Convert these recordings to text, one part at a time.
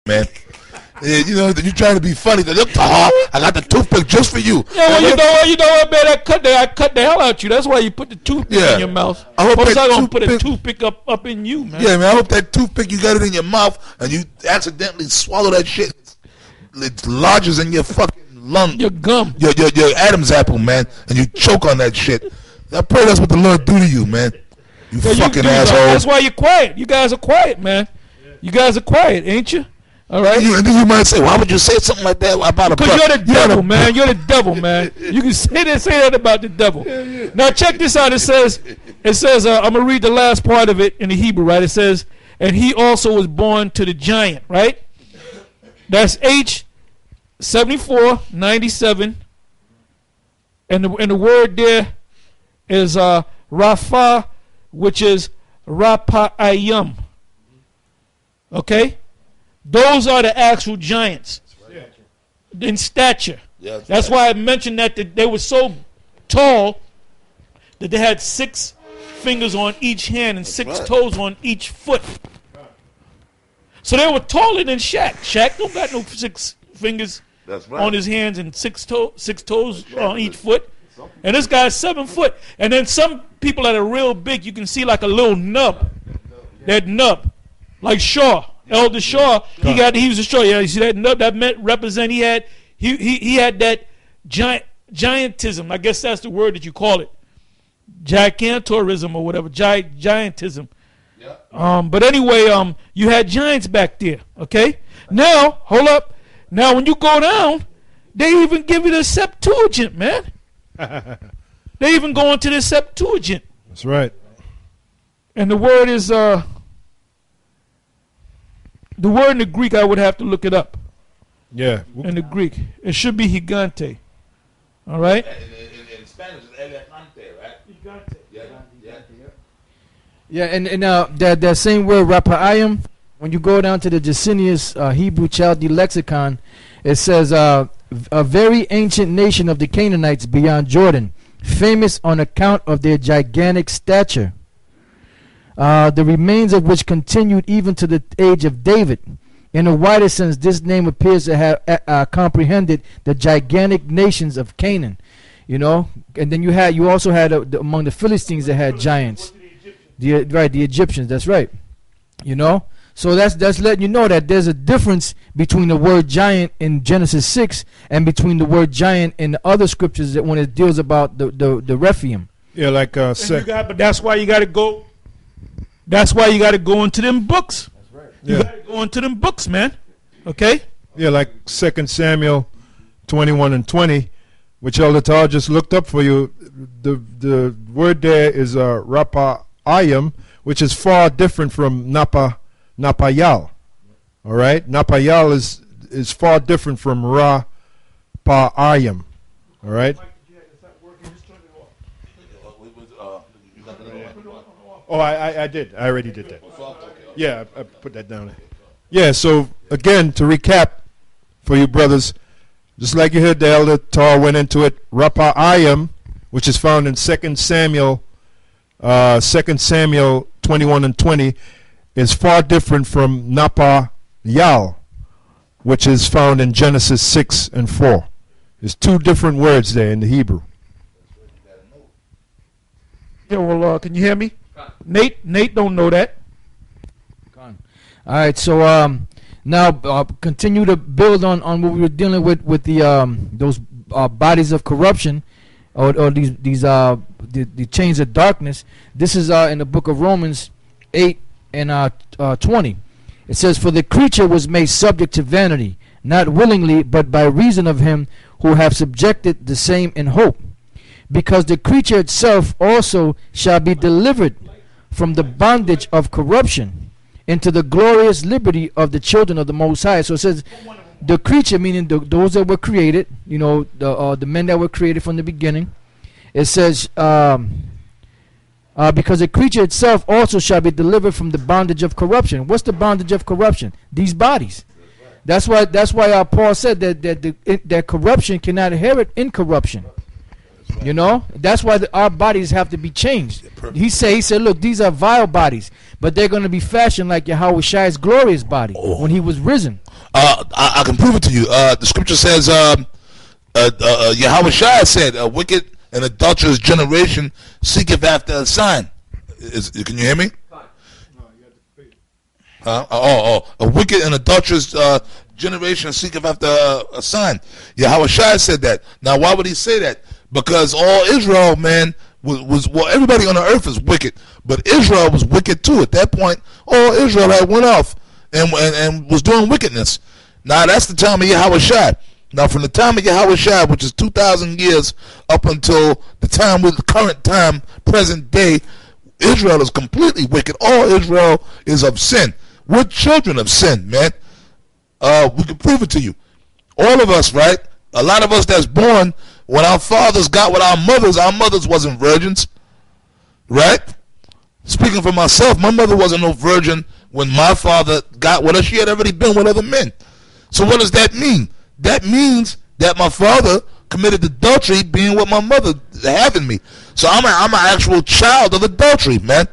man. Yeah, you know, you trying to be funny. Look, I got the toothpick just for you. Yeah, well, you know what, man? I cut the hell out you. That's why you put the toothpick in your mouth. I hope I'm gonna put a toothpick up in you, man. Yeah, man. I hope that toothpick, you got it in your mouth and you accidentally swallow that shit. It lodges in your fucking lung. Your gum. Your Adam's apple, man, and you choke on that shit. I pray that's what the Lord do to you, man. You fucking asshole. That's why you're quiet. You guys are quiet, man. You guys are quiet, ain't you? All right. And then you might say, "Why would you say something like that about a?" Because you're the devil, man. You're the devil, man. You can say that about the devil. Now check this out. It says, I'm gonna read the last part of it in the Hebrew, right? It says, and he also was born to the giant, right? That's H7497, and the word there is Rapha, which is Rapayim. Okay. Those are the actual giants in stature. Yeah, that's why I mentioned that they were so tall that they had 6 fingers on each hand and 6 toes on each foot. So they were taller than Shaq. Shaq don't got no 6 fingers on his hands and 6 toes on each foot. And this guy's 7 foot. And then some people that are real big, you can see like a little nub. That nub, like Shaw. Elder Shaw, he was a Shaw. Yeah, you see that nub that represent he had that giantism. I guess that's the word that you call it, gigantorism or whatever, giantism. Yeah. But anyway, you had giants back there. Okay. Now, hold up. Now, when you go down, they even give you the Septuagint, man. They even go into the Septuagint. That's right. And the word is the word in the Greek, I would have to look it up. Yeah. In the Greek. It should be gigante. All right? In Spanish, it's elefante, right? Gigante. Yeah, and that same word, Rapayim, when you go down to the Jacinius Hebrew Chaldee lexicon, it says, a very ancient nation of the Canaanites beyond Jordan, famous on account of their gigantic stature. The remains of which continued even to the age of David. In a wider sense, this name appears to have comprehended the gigantic nations of Canaan, you know. And then you also had among the Philistines that had giants, the Egyptians. That's right, you know. So that's letting you know that there's a difference between the word giant in Genesis 6 and between the word giant in the other scriptures that when it deals about the Rephaim. Yeah, like but that's why you got to go. That's why you got to go into them books. That's right. You got to go into them books, man. Okay? Yeah, like 2 Samuel 21 and 20, which Elder Tar just looked up for you. The word there is Rapayim, which is far different from Napayal. All right? Napayal is far different from Rapayim. All right? Oh, I did. I already did that. Yeah, I put that down. Yeah, so again, to recap for you brothers, just like you heard the Elder Tar went into it, Rapayim, which is found in 2 Samuel 21 and 20, is far different from Napayal, which is found in Genesis 6 and 4. There's 2 different words there in the Hebrew. Yeah, well, can you hear me? Nate don't know that. All right, so now continue to build on what we were dealing with the those bodies of corruption, or the chains of darkness. This is in the book of Romans 8 and 20. It says, "For the creature was made subject to vanity, not willingly, but by reason of him who have subjected the same in hope. Because the creature itself also shall be delivered from the bondage of corruption into the glorious liberty of the children of the Most High." So it says the creature, meaning those that were created, you know, the men that were created from the beginning. It says, because the creature itself also shall be delivered from the bondage of corruption. What's the bondage of corruption? These bodies. That's why Paul said that corruption cannot inherit incorruption. You know, that's why our bodies have to be changed. He said, look, these are vile bodies, but they're going to be fashioned like Yahweh Shai's glorious body when he was risen. I can prove it to you. The scripture says, Yahweh Shai said, a wicked and adulterous generation seeketh after a sign. Can you hear me? A wicked and adulterous generation seeketh after a sign. Yahweh Shai said that. Now, why would he say that? Because all Israel, man, was everybody on the earth is wicked, but Israel was wicked too. At that point, all Israel had went off and was doing wickedness. Now, that's the time of Yahweh Shai. Now, from the time of Yahweh Shai, which is 2,000 years up until the time with the current time, present day, Israel is completely wicked. All Israel is of sin. We're children of sin, man. We can prove it to you. All of us, right? A lot of us that's born when our fathers got with our mothers wasn't virgins, right? Speaking for myself, my mother wasn't no virgin when my father got with her. She had already been with other men. So what does that mean? That means that my father committed adultery being with my mother, having me. So I'm an actual child of adultery, man.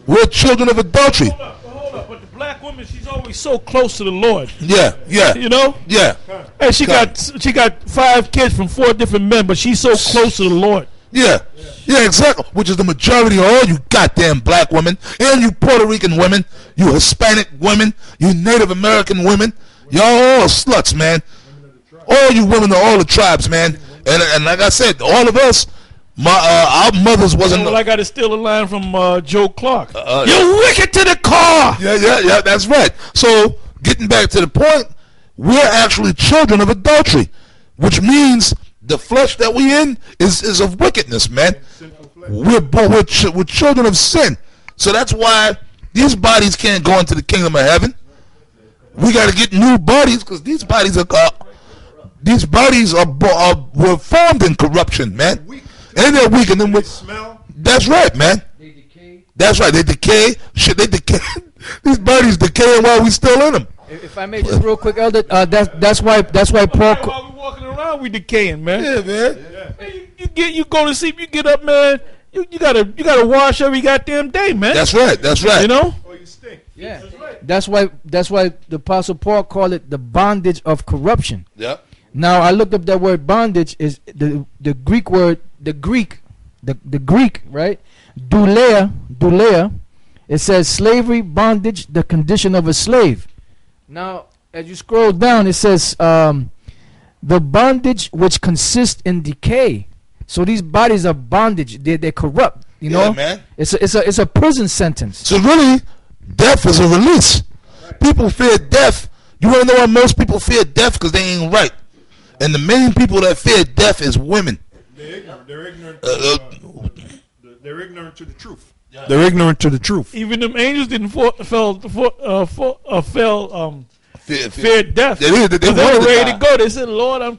We're children of adultery. Hold up. But the black woman, she's always so close to the Lord. Yeah. You know? Yeah. And she got 5 kids from 4 different men, but she's so close to the Lord. Yeah, exactly. Which is the majority of all you goddamn black women, and you Puerto Rican women, you Hispanic women, you Native American women. Y'all all sluts, man. All you women of all the tribes, man. And like I said, all of us, our mothers wasn't. Well, I got to steal a line from Joe Clark. You wicked to the core. Yeah, that's right. So getting back to the point, we're actually children of adultery, which means the flesh that we in is of wickedness, man. We're children of sin. So that's why these bodies can't go into the kingdom of heaven. We got to get new bodies because these bodies were formed in corruption, man. And they're weak, and then smell. That's right, man. They decay. That's right. They decay. Shit, they decay. These bodies decaying while we still in them. If I may, just real quick, Elder, that's why Paul. While we walking around, we decaying, man. Yeah, man. Yeah. You go to sleep, you get up, man. You gotta wash every goddamn day, man. That's right. You know. Oh, you stink. Yeah. That's why the Apostle Paul called it the bondage of corruption. Yeah. Now I looked up that word bondage is the Greek word, the Greek, right? Douleia. It says slavery, bondage, the condition of a slave. Now, as you scroll down, it says the bondage which consists in decay. So these bodies are bondage. They're corrupt. You know, man. It's a prison sentence. So really, death is a release. People fear death. You want to know why most people fear death? Because they ain't right. And the main people that fear death is women. They're ignorant. They're ignorant to the truth. Yeah. They're ignorant to the truth. Even them angels didn't fear death. They were ready to go. They said, "Lord, I'm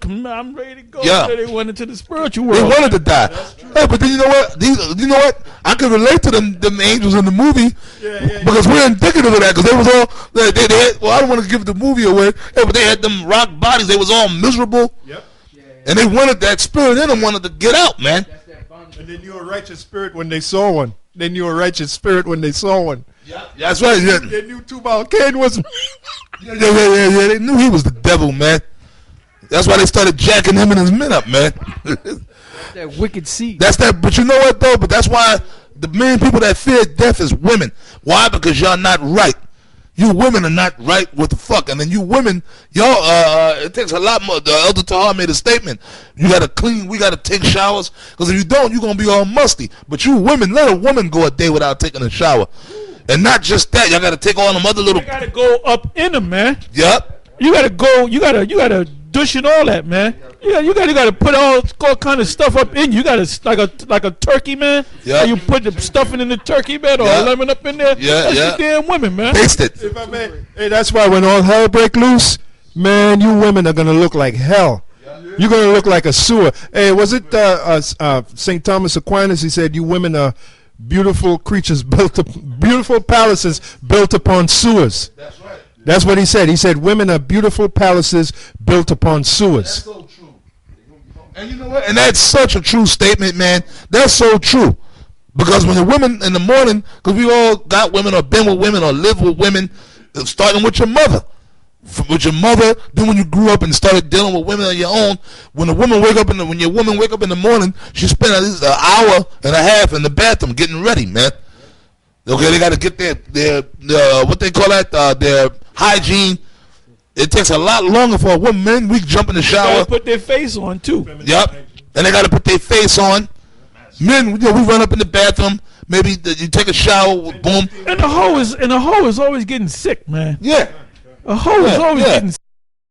ready to go." Yeah. So they went into the spiritual world. They wanted to die. Hey, but then you know what? You know what? I can relate to them angels in the movie because we're indicative of that. Because they was all they had, well, I don't want to give the movie away. Hey, but they had them rock bodies. They was all miserable. Yep. And they wanted that spirit in them, wanted to get out, man. And they knew a righteous spirit when they saw one. They knew a righteous spirit when they saw one. Yeah, that's right. Yeah. They knew Tubal Cain was. Yeah. They knew he was the devil, man. That's why they started jacking him and his men up, man. That wicked seed. That's that. But you know what though? But that's why the main people that fear death is women. Why? Because y'all not right. You women are not right. What the fuck? And then you women, y'all. It takes a lot more. The Elder Tahar made a statement. You gotta clean. We gotta take showers. Because if you don't, you're gonna be all musty. But you women, let a woman go a day without taking a shower. And not just that, y'all gotta take all them other little. You gotta go up in them, man. Yep. You gotta go. You gotta douche and all that, man. You gotta put all kind of stuff up in you. You gotta like a turkey, man. Yeah. You put the stuffing in the turkey, man, or lemon up in there. Yeah, That's the damn women, man. Taste it. If I may, hey, that's why when all hell break loose, man, you women are gonna look like hell. You're gonna look like a sewer. Hey, was it St. Thomas Aquinas? He said, "You women are beautiful creatures beautiful palaces built upon sewers." That's right. That's what he said. He said women are beautiful palaces built upon sewers. That's so true. And you know what? And that's such a true statement, man. That's so true. Because when the women in the morning, because we all got women or been with women or live with women, starting with your mother. With your mother, then when you grew up and started dealing with women on your own, when your woman wake up in the morning, she spend at least an hour and a half in the bathroom getting ready, man. Okay, they got to get their what they call that, their hygiene. It takes a lot longer for a woman. We jump in the shower. They gotta put their face on too. Yep, and they got to put their face on. Men, we run up in the bathroom. Maybe you take a shower. Boom. And the hoe is always getting sick, man. Yeah. A hoe is always getting